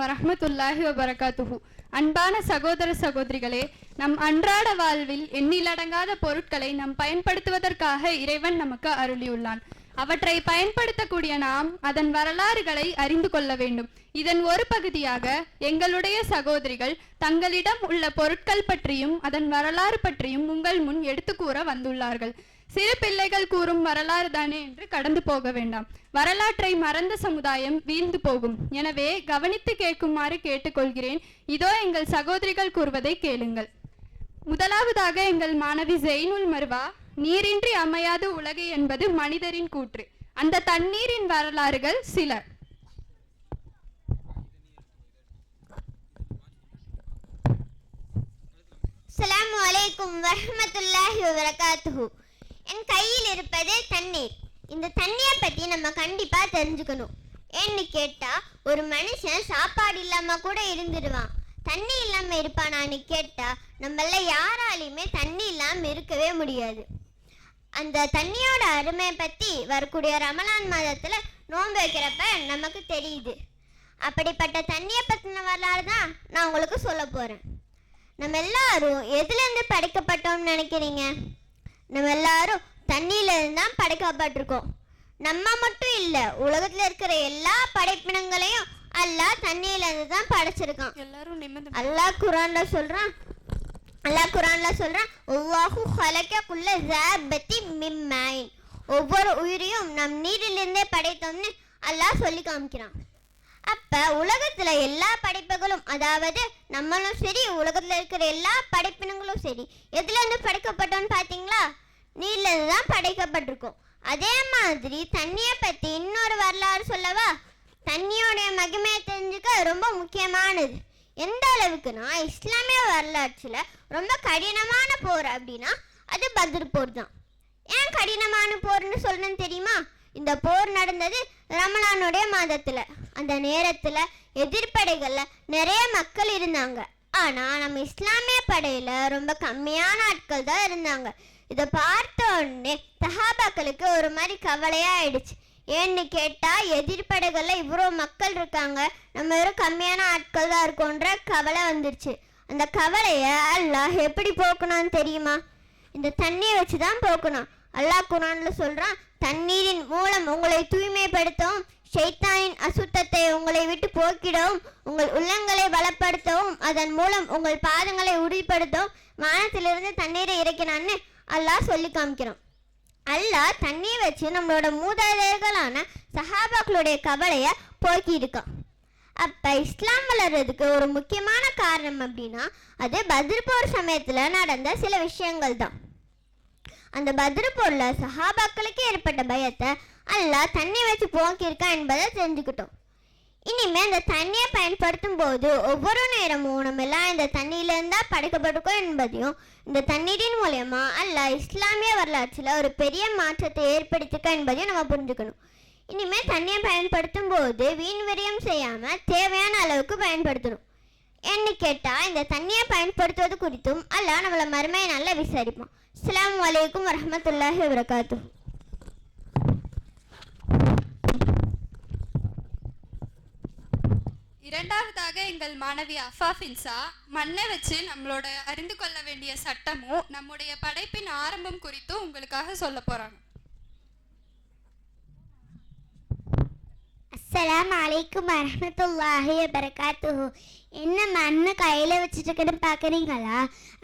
வரஹ்மத்துல்லாஹி வபரகாத்துஹு. அன்பான சகோதர சகோதரிகளே, நம் அன்றாட வாழ்வில் எண்ணிலடங்காத பொருட்களை நாம் பயன்படுத்துவதற்காக இறைவன் நமக்கு அருளியுள்ளான். அவற்றை பயன்படுத்தக்கூடிய நாம் அதன் வரலாறுகளை அறிந்து கொள்ள வேண்டும். இதன் ஒரு பகுதியாக எங்களுடைய சகோதரிகள் தங்களிடம் உள்ள பொருட்கள் பற்றியும் அதன் வரலாறு பற்றியும் உங்கள் முன் எடுத்து கூற வந்துள்ளார்கள். சிறு பிள்ளைகள் கூறும் வரலாறு தானே என்று கடந்து போக வேண்டாம். வரலாற்றை மறந்த சமுதாயம் வீழ்ந்து போகும். எனவே கவனித்து கேட்குமாறு கேட்டுக்கொள்கிறேன். இதோ எங்கள் சகோதரிகள் கூறுவதை கேளுங்கள். முதலாவதாக எங்கள் மாணவி ஜெயினுல் மர்வா, நீரின்றி அமையாது உலகு என்பது மனிதரின் கூற்று. அந்த தண்ணீரின் வரலாறுகள் சில. அஸ்ஸலாமு அலைக்கும் வரஹ்மத்துல்லாஹி வபரகாத்துஹு. என் கையில் இருப்பது தண்ணீர். இந்த தண்ணியை பற்றி நம்ம கண்டிப்பாக தெரிஞ்சுக்கணும். ஏன்னு கேட்டால் ஒரு மனுஷன் சாப்பாடு இல்லாமல் கூட இருந்துடுவான். தண்ணி இல்லாமல் இருப்பானான்னு கேட்டால் நம்மள யாராலையுமே தண்ணி இல்லாமல் இருக்கவே முடியாது. அந்த தண்ணியோட அருமையை பற்றி வரக்கூடிய ரமலான் மாதத்தில் நோன்பு வைக்கிறப்ப நமக்கு தெரியுது. அப்படிப்பட்ட தண்ணியை பற்றின வரலாறு தான் நான் உங்களுக்கு சொல்ல போகிறேன். நம்ம எல்லாரும் எதுலேருந்து படைக்கப்பட்டோம்னு நினைக்கிறீங்க? நம்ம எல்லாரும் தண்ணியிலேருந்து தான் படைக்கப்பட்டிருக்கோம். நம்ம மட்டும் இல்லை, உலகத்தில் இருக்கிற எல்லா படைப்பினங்களையும் அல்லாஹ் தண்ணியிலேருந்து தான் படைச்சிருக்கான். அல்லாஹ் குரான்ல சொல்கிறான் அல்லாஹு ஹலக குல்ல ஸாபத்தி மின் மாயின். ஒவ்வொரு உயிரையும் நம் நீரிலிருந்தே படைத்தோம்னு அல்லாஹ் சொல்லி காமிக்கிறான். அப்போ உலகத்தில் எல்லா படைப்புகளும், அதாவது நம்மளும் சரி உலகத்தில் இருக்கிற எல்லா படைப்பினங்களும் சரி, எதுலேருந்து படைக்கப்பட்டோன்னு பார்த்தீங்களா? நீர்லேருந்து தான் படைக்கப்பட்டிருக்கோம். அதே மாதிரி தண்ணியை பற்றி இன்னொரு வரலாறு சொல்லவா? தண்ணியோடைய மகிமையை தெரிஞ்சுக்க ரொம்ப முக்கியமானது. எந்த அளவுக்குன்னா, இஸ்லாமிய வரலாற்றில் ரொம்ப கடினமான போர் அப்படின்னா அது பத்ர் போர் தான். ஏன் கடினமான போர்னு சொல்லணும்னு தெரியுமா? இந்த போர் நடந்தது ரமலானுடைய மாதத்தில். அந்த நேரத்தில் எதிர்ப்படைகளில் நிறைய மக்கள் இருந்தாங்க. ஆனால் நம்ம இஸ்லாமிய படையில் ரொம்ப கம்மியான ஆட்கள் தான் இருந்தாங்க. இதை பார்த்த உடனே சஹாபாக்களுக்கு ஒரு மாதிரி கவலையாக ஆயிடுச்சு. ஏன்னு கேட்டால் எதிர்ப்படைகளில் இவ்வளோ மக்கள் இருக்காங்க, நம்ம வெறும் கம்மியான ஆட்கள் தான் இருக்கோன்ற கவலை வந்துருச்சு. அந்த கவலையை அல்லாஹ் எப்படி போக்கணும்னு தெரியுமா? இந்த தண்ணியை வச்சு தான் போக்கணும். அல்லாஹ் குர்ஆன்ல சொல்கிறான், தண்ணீரின் மூலம் உங்களை தூய்மைப்படுத்தவும், ஷைத்தானின் அசுத்தத்தை உங்களை விட்டு போக்கிடவும், உங்கள் உள்ளங்களை பலப்படுத்தவும், அதன் மூலம் உங்கள் பாதங்களை உறுதிப்படுத்தவும் வானத்திலிருந்து தண்ணீரை இறக்கினான்னு அல்லாஹ் சொல்லி காமிக்கிறோம். அல்லாஹ் தண்ணியை வச்சு நம்மளோட மூதாதையர்களான சஹாபாக்களுடைய கவலையை போக்கி இருக்கான். அப்போ இஸ்லாம் வளர்றதுக்கு ஒரு முக்கியமான காரணம் அப்படின்னா அது பத்ர் போர் சமயத்தில் நடந்த சில விஷயங்கள் தான். அந்த பத்ர் போர்ல சஹாபாக்களுக்கு ஏற்பட்ட பயத்தை அல்லாஹ் தண்ணி வச்சு போக்கியிருக்கான் என்பதை தெரிஞ்சுக்கிட்டோம். இனிமேல் இந்த தண்ணியை பயன்படுத்தும் போது ஒவ்வொரு நேரமும் நம்ம எல்லாம் இந்த தண்ணியிலேருந்து தான் படைக்கப்பட்டிருக்கோம் என்பதையும், இந்த தண்ணீரின் மூலயமா அல்லாஹ் இஸ்லாமிய வரலாற்றில் ஒரு பெரிய மாற்றத்தை ஏற்படுத்திக்க என்பதையும் நம்ம புரிஞ்சுக்கணும். இனிமேல் தண்ணியை பயன்படுத்தும் போது வீண் விரயம் செய்யாமல் தேவையான அளவுக்கு பயன்படுத்தணும். என்ன கேட்டால் இந்த தண்ணியை பயன்படுத்துவது குறித்தும் அல்லாஹ் நம்மளை மறுமையை நல்லா விசாரிப்பான். அஸ்ஸலாமு அலைக்கும் வரஹ்மத்துல்லாஹி வபரகாத்துஹு. இரண்டாவதாக எங்கள் மாணவி அஃபாஃபின்சா, மண்ணை வச்சு நம்மளோட அறிந்து கொள்ள வேண்டிய சட்டமும் நம்முடைய படைப்பின் ஆரம்பம் குறித்தும் உங்களுக்காக சொல்ல போறாங்க. அஸ்ஸலாமு அலைக்கும் வரஹ்மத்துல்லாஹி வபரகாத்துஹு. என்ன மண்ணை கையில் வச்சுட்டுக்குன்னு பார்க்குறீங்களா?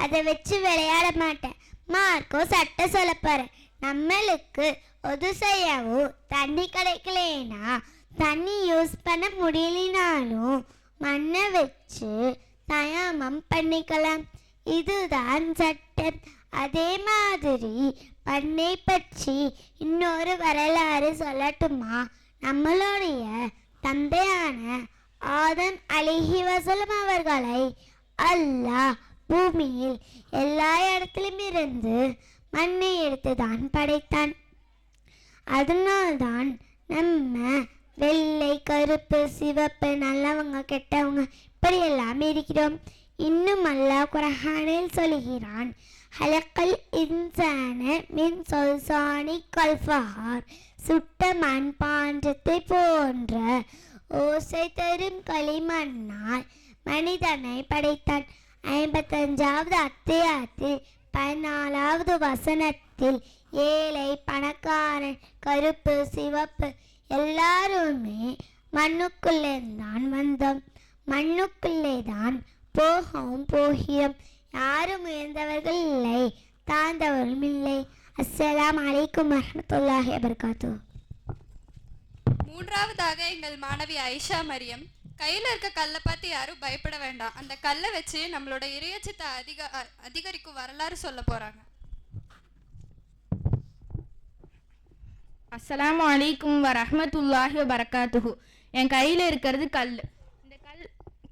அதை வச்சு விளையாட மாட்டேன். மார்க்கோ சட்டம் சொல்ல போகிறேன். நம்மளுக்கு ஒது செய்யவும் தண்ணி கிடைக்கலனா, தண்ணி யூஸ் பண்ண முடியலினாலும் மண்ணை வச்சு தயாமம் பண்ணிக்கலாம். இதுதான் சட்டம். அதே மாதிரி பண்ணை பற்றி இன்னொரு வரலாறு சொல்லட்டுமா? நம்மளுடைய தந்தையான ஆதம் அலைஹி வஸல்லம் அவர்களை அல்லாஹ் பூமியில் எல்லா இடத்திலும் இருந்து மண்ணை எடுத்து தான் படைத்தான். அதனால்தான் நம்ம வெள்ளை, கருப்பு, சிவப்பு, நல்லவங்க, கெட்டவங்க இப்படியெல்லாம் இருக்கிறோம். இன்னும் அல்லாஹ் குர்ஆனில் சொல்கிறான், ஹலக்கல் இன்சான மின் சொல்சானி கல்ஃபஹார். சுட்ட மண்பாண்டத்தை போன்ற ஓசை தரும் களிமண்ணால் மனிதனை படைத்தான். 55வது அத்தியாயத்தில் 14வது வசனத்தில் ஏழை பணக்காரன் கருப்பு சிவப்பு எல்லாருமே மண்ணுக்குள்ளே தான் வந்தோம், மண்ணுக்குள்ளே தான் போகவும் போகிறோம். யாரும் உயர்ந்தவர்கள் இல்லை, தாழ்ந்தவர்களும் இல்லை. அஸ்ஸலாமு அலைக்கும் வரஹ்மத்துல்லாஹி வபரகாத்துஹு. மூன்றாவதாக எங்கள் மாணவி ஐஷா மரியம், கையில் இருக்க கல்லை பார்த்து யாரும் பயப்பட வேண்டாம், அந்த கல்லை வச்சு நம்மளோட இறையச்சத்தை அதிகரிக்கும் வரலாறு சொல்ல போறாங்க. அஸ்ஸலாமு அலைக்கும் வரஹ்மத்துல்லாஹி வபரகாத்துஹு. என் கையில் இருக்கிறது கல். இந்த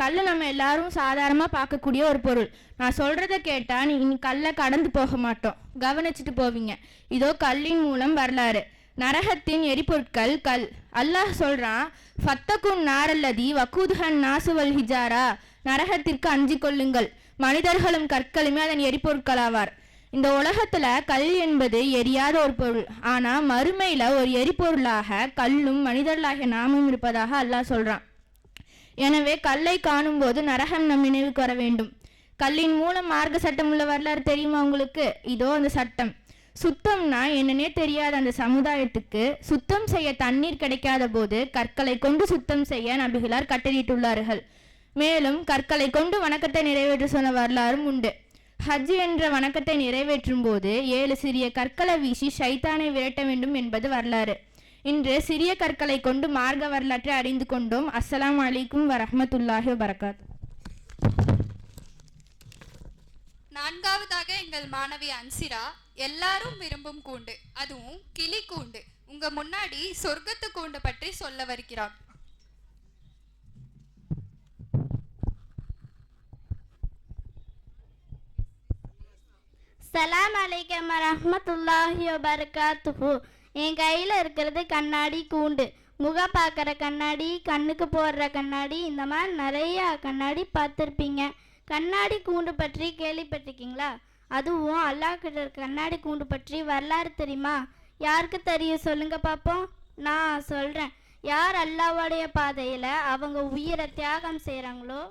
கல் நம்ம எல்லாரும் சாதாரணமாக பார்க்கக்கூடிய ஒரு பொருள். நான் சொல்கிறத கேட்டால் நீ கல்லை கடந்து போக மாட்டோம், கவனிச்சுட்டு போவீங்க. இதோ கல்லின் மூலம் வரலாறு. நரகத்தின் எரிபொருட்கள் கல். அல்லாஹ் சொல்கிறான், ஃபத்தகுன் நாரல்லதி வக்கூதுஹன் நாசுவல் ஹிஜாரா, நரகத்திற்கு அஞ்சு கொள்ளுங்கள், மனிதர்களும் கற்களுமே அதன் எரிபொருட்களாவார். இந்த உலகத்துல கல் என்பது எரியாத ஒரு பொருள். ஆனா மறுமையில ஒரு எரிபொருளாக கல்லும் மனிதர்களாகிய நாமும் இருப்பதாக அல்லாஹ் சொல்றான். எனவே கல்லை காணும் போது நரகம் நம் நினைவுக்கு வர வேண்டும். கல்லின் மூலம் மார்க்க சட்டம் உள்ள வரலாறு தெரியுமா உங்களுக்கு? இதோ அந்த சட்டம். சுத்தம்னா என்னன்னே தெரியாத அந்த சமுதாயத்துக்கு சுத்தம் செய்ய தண்ணீர் கிடைக்காத போது கற்களை கொண்டு சுத்தம் செய்ய நபிகளார் கட்டளையிட்டுள்ளார்கள். மேலும் கற்களை கொண்டு வணக்கத்தை நிறைவேற்ற சொன்ன வரலாறும் உண்டு. ஹஜ் என்ற வணக்கத்தை நிறைவேற்றும் போது 7 சிறிய கற்களை வீசி ஷைத்தானை விரட்ட வேண்டும் என்பது வரலாறு. இன்று சிறிய கற்களை கொண்டு மார்க்க வரலாற்றை அறிந்து கொண்டோம். அஸ்ஸலாமு அலைக்கும் வரஹ்மத்துல்லாஹி வபரகாத்துஹு. நான்காவதாக எங்கள் மாணவி அன்சிரா, எல்லாரும் விரும்பும் கூண்டு, அதுவும் கிளி கூண்டு. உங்க முன்னாடி சொர்க்கத்து கூண்டு பற்றி சொல்ல வருகிறார். சலாம் அலைக்கும் வரஹ்மத்துல்லாஹி வபரகாத்துஹு. என் கையில் இருக்கிறது கண்ணாடி கூண்டு. முகம் பார்க்குற கண்ணாடி, கண்ணுக்கு போடுற கண்ணாடி, இந்த மாதிரி நிறையா கண்ணாடி பார்த்துருப்பீங்க. கண்ணாடி கூண்டு பற்றி கேள்விப்பட்டிருக்கீங்களா? அதுவும் அல்லாஹ் கிட்ட இருக்க கண்ணாடி கூண்டு பற்றி வரலாறு தெரியுமா? யாருக்கு தெரியும் சொல்லுங்க பார்ப்போம். நான் சொல்கிறேன். யார் அல்லாஹ்வுடைய பாதையில் அவங்க உயிரை தியாகம் செய்கிறாங்களோ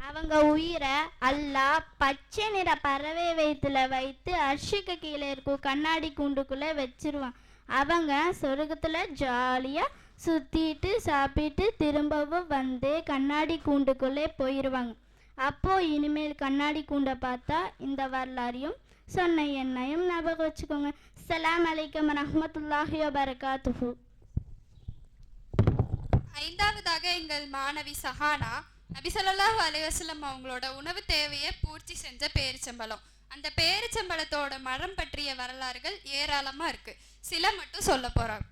அவங்க உயிரை அல்லாஹ் பச்சை நிற பறவை வயிற்றுல வைத்து அர்ஷுக்கு கீழே இருக்கும் கண்ணாடி கூண்டுக்குள்ளே வச்சிருவான். அவங்க சொர்க்கத்தில் ஜாலியாக சுற்றிட்டு சாப்பிட்டு திரும்பவும் வந்து கண்ணாடி கூண்டுக்குள்ளே போயிடுவாங்க. அப்போது இனிமேல் கண்ணாடி கூண்டை பார்த்தா இந்த வரலாறையும் சொன்ன எண்ணையும் ஞாபகம் வச்சுக்கோங்க. அஸ்ஸலாமு அலைக்கும் வரஹ்மத்துல்லாஹி வபரகாத்துஹு. ஐந்தாவதாக எங்கள் மாணவி சஹானா, நபி ஸல்லல்லாஹு அலைஹி வஸல்லம் அவங்களோட உணவு தேவையை பூர்த்தி செஞ்ச பேரிச்சம்பழம். அந்த பேரிச்சம்பழத்தோட மரம் பற்றிய வரலாறுகள் ஏராளமா இருக்கு. சில மட்டும் சொல்ல போறாங்க.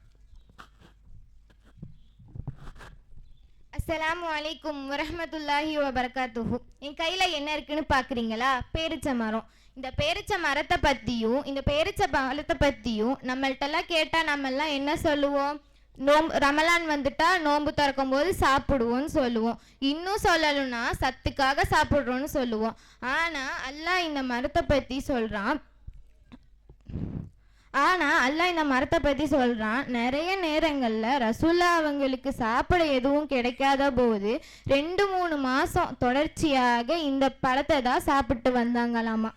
அஸ்ஸலாமு அலைக்கும் வரஹ்மத்துல்லாஹி வபரகாத்துஹு. என் கையில் என்ன இருக்குன்னு பார்க்குறீங்களா? பேரிச்ச மரம். இந்த பேரிச்ச மரத்தை பற்றியும் இந்த பேரிச்ச பழத்தை பற்றியும் நம்மள்கிட்டலாம் கேட்டால் நம்மெல்லாம் என்ன சொல்லுவோம்? ரமலான் வந்துட்டா நோன்பு திறக்கும் போது சாப்பிடுவோன்னு சொல்லுவோம். இன்னும் சொல்லணும்னா சத்துக்காக சாப்பிட்றோன்னு சொல்லுவோம். ஆனால் அல்லாஹ் இந்த மரத்தை பற்றி சொல்கிறான். நிறைய நேரங்களில் ரசூல்லா அவங்களுக்கு சாப்பிட எதுவும் கிடைக்காத போது 2-3 மாதம் தொடர்ச்சியாக இந்த பழத்தை தான் சாப்பிட்டு வந்தாங்களாமா.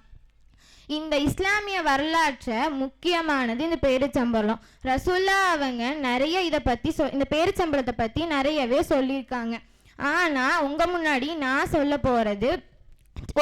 இந்த இஸ்லாமிய வரலாற்றை முக்கியமானது இந்த பேரிச்சம்பழம். ரசூல்லா அவங்க நிறைய இதை பற்றி இந்த பேரிச்சம்பழத்தை பற்றி நிறையவே சொல்லியிருக்காங்க. ஆனால் உங்கள் முன்னாடி நான் சொல்ல போகிறது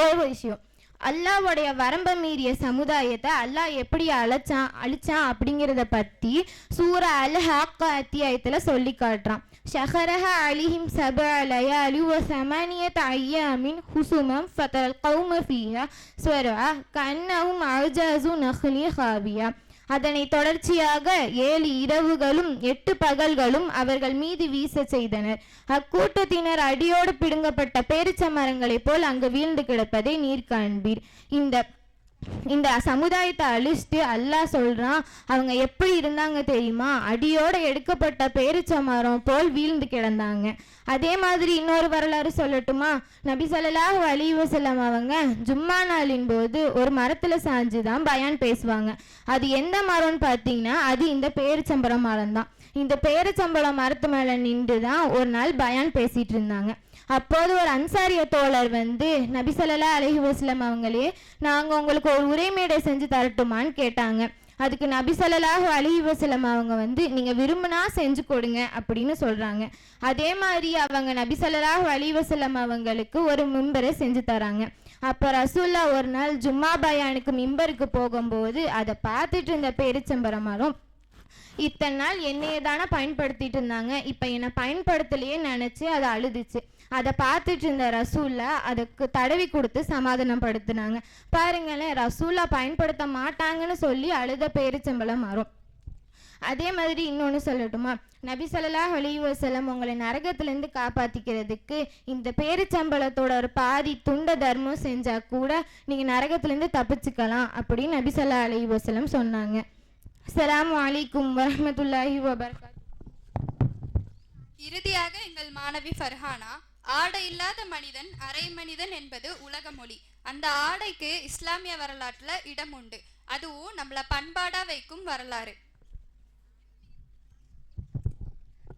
ஒரு விஷயம். அல்லாஹ்வுடைய வரம்பை மீறிய சமுதாயத்தை அல்லாஹ் எப்படி அழிச்சான் அப்படிங்கிறத பற்றி சூரா அல் ஹாக்கா அத்தியாயத்தில் சொல்லி காட்டுறான். ஷஹரஹ அலிஹிம் சபஅ லயாலி வ ஸமானியத அய்யாமின் ஹுசுமம் ஃபதல் கௌம ஃபீஹா ஸ்வரா கன்னஹும் அஜாஸு நஹ்லி ஹாவியா. அதனை தொடர்ச்சியாக 7 இரவுகளும் 8 பகல்களும் அவர்கள் மீது வீச செய்தனர். அக்கூட்டத்தினர் அடியோடு பிடுங்கப்பட்ட பேரிச்ச மரங்களைப் போல் அங்கு வீழ்ந்து கிடப்பதை நீர் காண்பீர். இந்த சமுதாயத்தை அழிச்சிட்டு அல்லாஹ் சொல்றான், அவங்க எப்படி இருந்தாங்க தெரியுமா? அடியோடு எடுக்கப்பட்ட பேரிச்ச மரம் போல் வீழ்ந்து கிடந்தாங்க. அதே மாதிரி இன்னொரு வரலாறு சொல்லட்டுமா? நபி ஸல்லல்லாஹு அலைஹி வஸல்லம் அவங்க ஜும்மா நாளின் போது ஒரு மரத்துல சாஞ்சு தான் பயான் பேசுவாங்க. அது எந்த மரம்னு பார்த்தீங்கன்னா அது இந்த பேரிச்சம்பரம் மரம் தான். இந்த பேரிச்சம்பழம் மரத்து மேலே நின்று தான் ஒரு நாள் பயான் பேசிட்டு இருந்தாங்க. அப்போது ஒரு அன்சாரிய தோழர் வந்து நபி ஸல்லல்லாஹு அலைஹி வஸல்லம் அவங்களே, நாங்கள் உங்களுக்கு ஒரு உரைமேடை செஞ்சு தரட்டுமான்னு கேட்டாங்க. அதுக்கு நபி ஸல்லல்லாஹு அலைஹி வஸல்லம் அவங்க வந்து நீங்கள் விரும்பினா செஞ்சு கொடுங்க அப்படின்னு சொல்கிறாங்க. அதே மாதிரி அவங்க நபி ஸல்லல்லாஹு அலைஹி வஸல்லம் அவங்களுக்கு ஒரு மிம்பரை செஞ்சு தராங்க. அப்போ ரசூல்லா ஒரு நாள் ஜும்மா பயானுக்கு மிம்பருக்கு போகும்போது அதை பார்த்துட்டு இருந்த பேரிச்சம்பரம் மரம், இத்தனை நாள் என்னையே தானே பயன்படுத்திட்டு இருந்தாங்க, இப்போ என்னை பயன்படுத்தலையே நினச்சி அதை அழுதுச்சு. அதை பார்த்துட்டு இருந்த ரசூல்லா அதுக்கு தடவி கொடுத்து சமாதானப்படுத்தினாங்க. பாருங்களேன், ரசூல்லா பயன்படுத்த மாட்டாங்கன்னு சொல்லி அழுத பேரிச்சம்பழம் மரம். அதே மாதிரி இன்னொன்று சொல்லட்டுமா, நபி ஸல்லல்லாஹு அலைஹி வஸல்லம் உங்களை நரகத்திலேருந்து காப்பாற்றிக்கிறதுக்கு இந்த பேரிச்சம்பழத்தோட ஒரு பாதி துண்ட தர்மம் செஞ்சால் கூட நீங்கள் நரகத்திலேருந்து தப்பிச்சுக்கலாம் அப்படின்னு நபி ஸல்லல்லாஹு அலைஹி வஸல்லம் சொன்னாங்க. அஸ்ஸலாமு அலைக்கும் வரஹ்மத்துல்லாஹி வபரகாத்துஹு. இறுதியாக எங்கள் மாணவி ஃபர்ஹானா, ஆடை இல்லாத மனிதன் அரை மனிதன் என்பது உலக மொழி. அந்த ஆடைக்கு இஸ்லாமிய வரலாற்றுல இடம் உண்டு. அதுவும் நம்மள பண்பாடா வைக்கும் வரலாறு.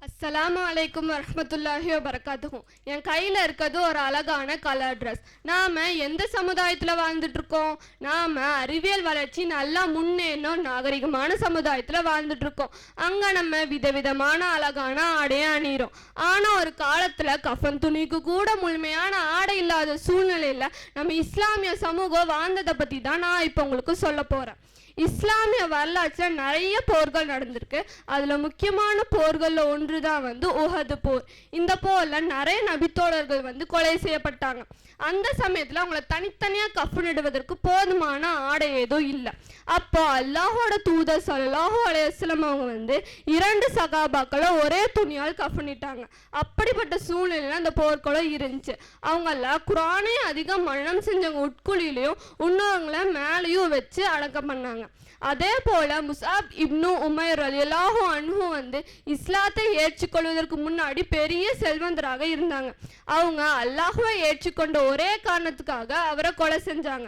அஸ்ஸலாமு அலைக்கும் வரஹ்மத்துல்லாஹி வபரகாத்துஹு. என் கையில் இருக்கிறது ஒரு அழகான கலர் ட்ரெஸ். நாம் எந்த சமுதாயத்தில் வாழ்ந்துட்டுருக்கோம்? நாம் அறிவியல் வளர்ச்சி நல்லா முன்னேறும் நாகரிகமான சமுதாயத்தில் வாழ்ந்துட்டுருக்கோம். அங்கே நம்ம விதவிதமான அழகான ஆடையை அணிகிறோம். ஆனால் ஒரு காலத்தில் கஃன் துணிக்கு கூட முழுமையான ஆடை இல்லாத சூழ்நிலையில் நம்ம இஸ்லாமிய சமூகம் வாழ்ந்ததை பற்றி தான் நான் இப்போ உங்களுக்கு சொல்ல போகிறேன். இஸ்லாமிய வரலாற்றில் நிறைய போர்கள் நடந்திருக்கு. அதில் முக்கியமான போர்களில் ஒன்று தான் வந்து உஹது போர். இந்த போரில் நிறைய நபித்தோழர்கள் வந்து கொலை செய்யப்பட்டாங்க. அந்த சமயத்தில் அவங்கள தனித்தனியாக கஃனிடுவதற்கு போதுமான ஆடை ஏதும் இல்லை. அப்போ அல்லாஹோட தூதர் ஸல்லல்லாஹு அலைஹி வஸல்லம் அவங்க வந்து 2 சகாபாக்களை ஒரே துணியால் கஃனிட்டாங்க. அப்படிப்பட்ட சூழ்நிலையில் அந்த போர்க்களம் இருந்துச்சு. அவங்கள குர்ஆனை அதிகம் மரணம் செஞ்சவங்க உட்குழியிலையும் இன்னொருவங்களை மேலேயும் வச்சு அடக்கம் பண்ணாங்க. அதே போல முஸாப் இப்னு உமைர் ரலியல்லாஹு அன்ஹு வந்து இஸ்லாத்தை ஏற்றுக்கொள்வதற்கு முன்னாடி பெரிய செல்வந்தராக இருந்தாங்க. அவங்க அல்லாஹ்வை ஏற்றுக்கொண்ட ஒரே காரணத்துக்காக அவரை கொலை செஞ்சாங்க.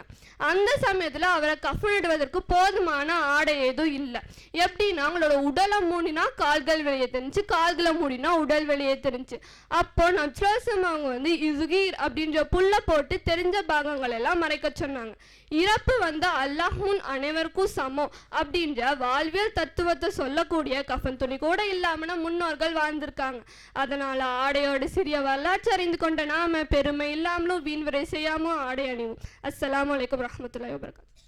அந்த சமயத்தில் அவரை கஃனிடுவதற்கு போதுமான ஆடை எதுவும் இல்லை. எப்படின்னா, அவங்களோட உடலை மூடினா கால்கள் வெளியே தெரிஞ்சு, கால்களை மூடினா உடல் வெளியே தெரிஞ்சு. அப்போ நப்சுல்லாஹ் அவங்க வந்து இசுகீர் அப்படின்ற புல்லை போட்டு தெரிஞ்ச பாகங்கள் எல்லாம் மறைக்க சொன்னாங்க. இறப்பு வந்து அல்லாஹ் முன் அனைவருக்கும் சமம் அப்படின்ற வாழ்வியல் தத்துவத்தை சொல்லக்கூடிய கஃன் துணி கூட இல்லாம முன்னோர்கள் வாழ்ந்திருக்காங்க. அதனால ஆடையோட சிறிய வரலாற்று அறிந்து கொண்ட நாம பெருமை இல்லாமலும் வீண் விரை செய்யாமலும் ஆடை அணிவோம். அஸ்ஸலாமு அலைக்கும் வரஹ்மத்துல்லாஹி வபரகாத்துஹு.